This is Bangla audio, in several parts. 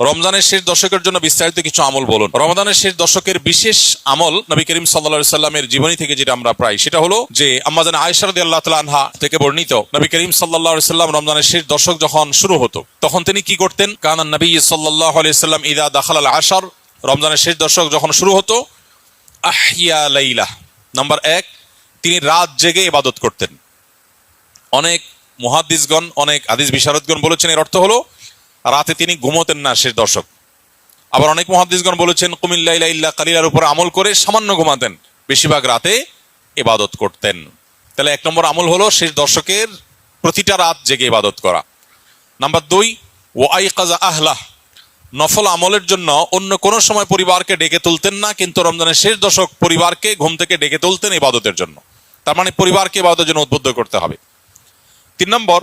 রমজানের শেষ দশকের জন্য বিস্তারিত কিছু আমল বলুন। রমজানের শেষ দশকের বিশেষ আমল নবী করিম সাল্লাল্লাহু আলাইহি সাল্লামের জীবনী থেকে যেটা আমরা পাই সেটা হলো যে আম্মা জান আয়েশা রাদিয়াল্লাহু তাআলা আনহা থেকে বর্ণিত, নবী করিম সাল্লাল্লাহু আলাইহি সাল্লাম রমজানের শেষ দশক যখন শুরু হতো তখন তিনি কি করতেন? কানান নবী সাল্লাল্লাহু আলাইহি সাল্লাম ইযা দাখালাল আশর, রমজানের শেষ দশক যখন শুরু হতো, আহইয়া লাইলা, নাম্বার 1, তিনি রাত জেগে ইবাদত করতেন। অনেক মুহাদ্দিসগণ, অনেক হাদিস বিশারদগণ বলেছেন এর অর্থ হলো রাতে তিনি ঘুমোতেন না শেষ দশক। আবার অনেক মুহাদ্দিসগণ বলেছেন কুমিল লাইলা ইল্লা কালিলার উপর আমল করে সামান্য ঘুমাতেন, বেশিরভাগ রাতে ইবাদত করতেন। তাহলে 1 নম্বর আমল হলো শেষ দশকের প্রতিটা রাত জেগে ইবাদত করা। নাম্বার 2, ওয়াইকাযা আহলাহ, নফল আমলের জন্য অন্য কোনো সময় পরিবারকে ডেকে তুলতেন না, কিন্তু রমজানের শেষ দশক পরিবারকে ঘুম থেকে ডেকে তুলতেন ইবাদতের জন্য। তার মানে পরিবারকে ইবাদতের জন্য উদ্বুদ্ধ করতে হবে। 3 নম্বর,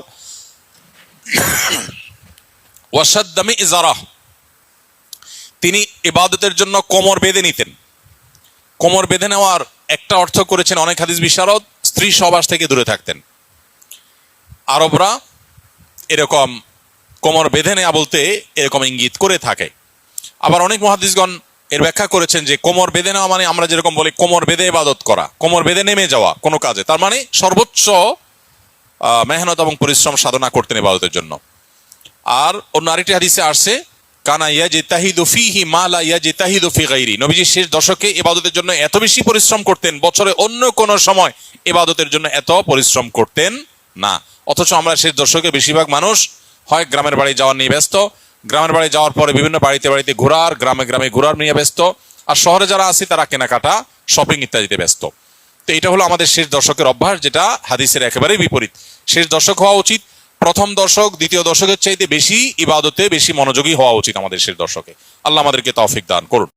ওয়াসাদ্দামি ইজারাহ, তিনি ইবাদতের জন্য কোমর বেঁধে নিতেন। কোমর বেঁধে নেওয়ার একটা অর্থ করেছেন অনেক হাদিস বিশারদ, স্ত্রী সহবাস থেকে দূরে থাকতেন। আরবরা এরকম কোমর বেঁধে নেওয়া বলতে এরকম ইঙ্গিত করে থাকে। আবার অনেক মুহাদ্দিসগণ এর ব্যাখ্যা করেছেন যে কোমর বেঁধে নেওয়া মানে আমরা যেরকম বলি কোমর বেঁধে ইবাদত করা, কোমর বেঁধে নেমে যাওয়া কোনো কাজে, তার মানে সর্বোচ্চ মেহনত এবং পরিশ্রম সাধনা করতেন ইবাদতের জন্য। আর অন্য আরেকটি হাদিসে আসছে কানা ইয়াজতাহিদু ফীহি মা লা ইয়াজতাহিদু ফি গায়রি, নবীজি শেষ দশকে ইবাদতের জন্য এত বেশি পরিশ্রম করতেন, বছরে অন্য কোন সময় ইবাদতের জন্য এত পরিশ্রম করতেন না। অথচ আমরা শেষ দশকে বেশিরভাগ মানুষ হয় গ্রামের বাড়ি যাওয়ার নিয়ে ব্যস্ত, গ্রামের বাড়ি যাওয়ার পরে বিভিন্ন বাড়িতে বাড়িতে ঘোরার, গ্রামে গ্রামে ঘোরার নিয়ে ব্যস্ত, আর শহরে যারা আছি তারা কেনাকাটা, শপিং ইত্যাদিতে ব্যস্ত। তো এটা হলো আমাদের শেষ দশকের অভ্যাস, যেটা হাদিসের একেবারেই বিপরীত। শেষ দশক হওয়া উচিত প্রথম দশক, দ্বিতীয় দশকের চাইতে বেশি ইবাদতে বেশি মনোযোগী হওয়া উচিত আমাদের শেষ দশকে। আল্লাহ আমাদেরকে তৌফিক দান করুন।